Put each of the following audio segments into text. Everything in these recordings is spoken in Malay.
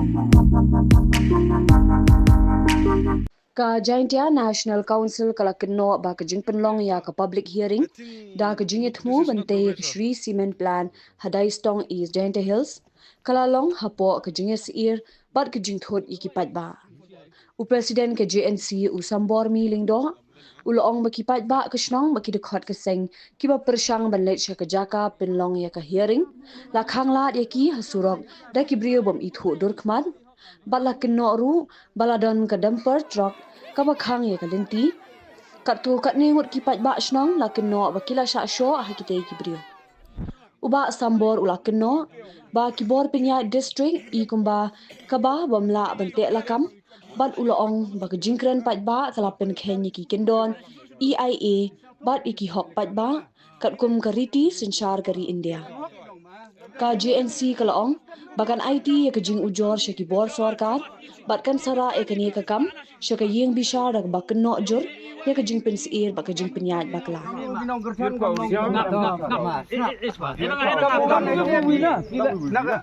Ka Jaintia National Council kala kenno ba ka jing penlong ya ka public hearing da ka jing ithmu bante ka Shri Cement Plan Hadai Stong East Jaintia Hills kala long hapo ka jing sir bat ka jing thot ikipat ba u president ke JNC u sambor mi lingdo ulong makipat ba ka snong makidekhat ka seng kiba persyang banlet ka jaka penlong ya ka hearing la khangla ya ki hasurok da kibrio bom ithu durkman bala kenno ru baladon ka dumper truck kaba khang ya kalenti katu katne ngut kipat ba snong la kenno bakila sha sho hakite kibrio uba sambor ula kenno ba kibor pinya district I kumba kaba bamla bante lakam bat ulong ba jingkren pat ba kalapen khenyi ki kendon EIA bat iki hok pat ba katkum kariti sinchar kari India ka JNC kalaong bakan IT ya kajing ujor syaki bor sarkar batkan sara ekani kakam syaka yeng bishar dak bakenno jur ya kajing pensir bak kajing penyat bakla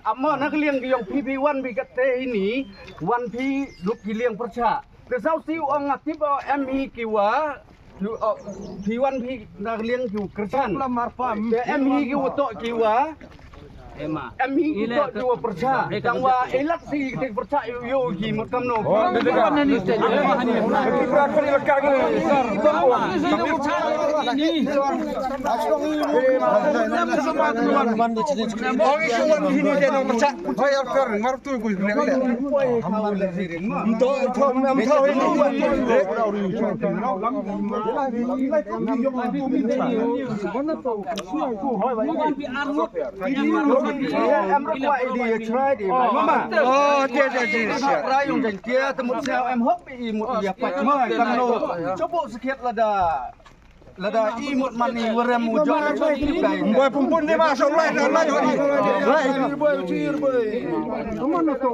amma nak liang yang PP1 bigate ini 1P luk liang percha ke sau siu ang aktif ME kiwa P1 P nak liang kiu kerjan ME kiu to kiwa ME kiu to percha tangwa elak si te percha yo ki makam no em rất quậy đi try đi mama rayung dan kia temut sel em hop I một ya pat mai kan no coba sikit lada I một mani warem mujok boy pumpun dia masuk lai boy mana tu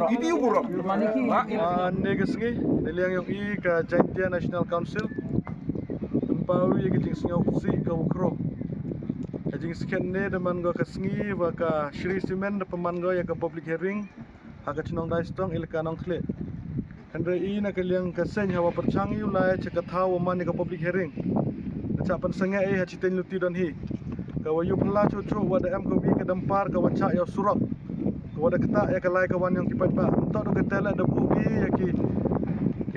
idi uburam negesngi niliang yung I ka Jaintia National Council Pawi ya kajing singaw si ka ukro kajing sken ne deman go kasngi wa ka Shri Cement de peman go ya ka public hearing ha ka chinong dai stong ilka nong khle andre I na kaliang ka sen hawa perchang yu lai cha ka thaw man ka public hearing cha pan sanga ha chiten luti don hi ka wa yu pla chu chu wa da am ko bi ka dampar ka wa cha ya surok ka wa da kata ya ka lai ka wan yang kipat ba to do ka tela da bu bi ya ki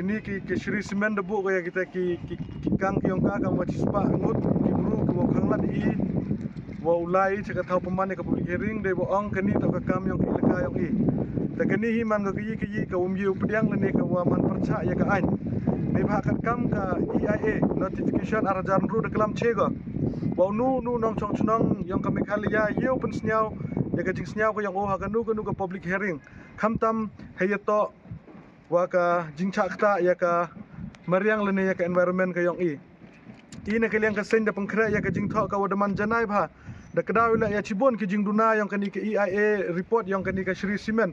ini ki Shri Cement de bu ko ya kita ki kang kiong ka kam wacispa ngut ki bru ki wo khanglat I wa ulai chaka thau pamane ka public hearing de bo ong kani to ka kam yong ilaka yong I ta kani hi man ka ki ka umyu pdiang le ne ka wa man percha ya ka an ne ba ka kam ka EIA notification arajan ru de klam chego wa nu nong chong chnong yong ka mekhalia yu pen snyau ya ka jing snyau ko yong o ha ka nu ka public hearing kham tam heyato wa ka jingcha kta ya ka mariang lene ya ka environment ka yong I na kaliang ka sen da pangkra ya ka jing tho ka wadaman janai bha da kadaw la ya chibon ki jing duna yong ka ni ka EIA report yong ka ni ka Shri Cement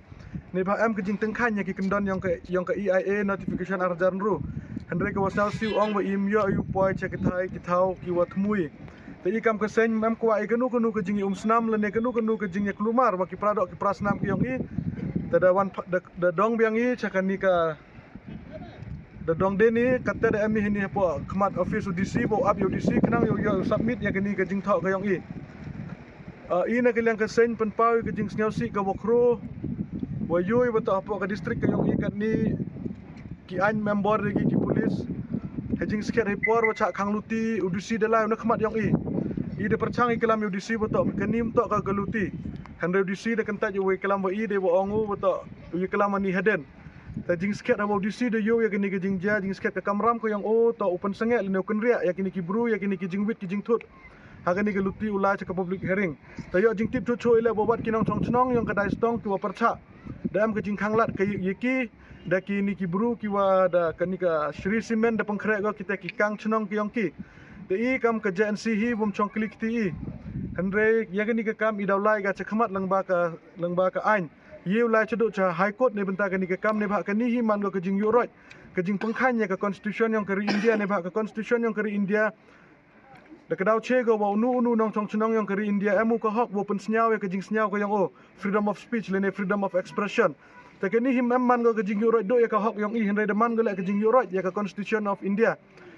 ne ba am ka jing tengkhan ya ki kendon yong ka EIA notification arjan ru andre ka wasal siu ong ba im yo yu poi che ki thai ki thau ki wa thmui te I kam ka sen mam ko ai ka nu ka jing snam lene ka nu ka jing ya klumar wa ki pradok ki prasnam ki yong I tada wan da dong biang I chakani ka da dong deni kata da ami hini po khmat office UDC bo up UDC kanang yo submit ya kani ka jing tho ka yong I na kaliang ka sen pen pau ka jing snyau si ka wokro wa yoi ba to po ka district ka yong I kat ni ki an member lagi ki police hajing sket report wa cha khang luti UDC da lai na khmat yong I de perchang I kalam UDC ba to kanim to ka galuti handre UDC da kanta jo we kalam wa I de bo ongu ba to wi kalam ani haden ta jing sket about DC de yo ya kini ke jing ja jing sket ka kamram ko yang o to open sengek le kun ria ya kini ki bru ya kini ki jing wit ki jing thut ha kini ke luti ulai cha ka public hearing ta yo jing tip chu chu ile bobat kinong chong chnong yang ka dai stong ki wa percha dam ke jing khanglat ke yiki da kini ki bru ki wa da kani ka Shri Cement da pangkhre go kita ki kang chnong ki yong ki te I kam ka JNC hi bum chong klik ti I andre ya kini ka kam I daulai ga cha khmat langba ka ain Yew lai chaduk cha High Court ne benta kani ke kam ne bha kani hi man go ke jing yoroj ke jing pangkhan ya ka constitution yang kari India ne bha ka constitution yang kari India Da kedau che go wa unu nong chong chnong yang kari India emu ko hak wo pen snyau ya kajing snyau ko yang freedom of speech lene freedom of expression. Ta kini him man go kajing yuroi do ya ka hak yang I hindai man go la kajing yuroi ya ka constitution of India.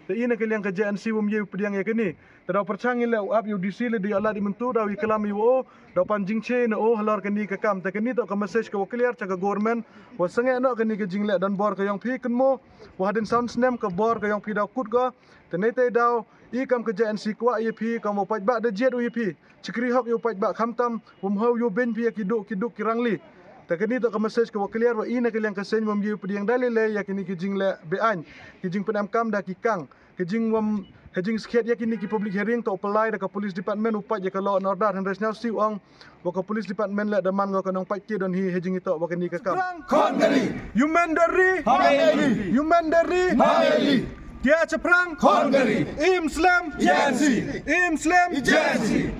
Ta ina ke liang ka JNC wum ye pediang ya kini. Ta dau perchangi le up UDC le di Allah di mentu dau iklami wo dau panjing che no halar kini ka kam. Ta kini to ka message ka wo clear cha ka government wa sange no kini kajing le dan bor ka yang phi kan mo wa hadin sound snem ka bor ka yang phi dau kut go. Ta nei te dau I kam ke JNC kwa EP kam paj ba de jet EP chikri hok yo paj ba kham tam wum ho yo ben pi kiduk kirangli ta kini to ka message ka clear wa ina ke liang ka sen wum ye pediang dalile ya kini kijing le bean kijing penam kam da kikang kijing wum hejing sket ya kini ki public hearing to apply da ka police department upaj ya ka law and order han resnau si ong wa ka police department le da man go ka nong paj ki don hi hejing ito wa kini ka kam Kongeri, Yumandari Hameli, Yumandari Hameli, Dia ceprang Kongeri, Im Slam Jensi, Im Slam Jensi.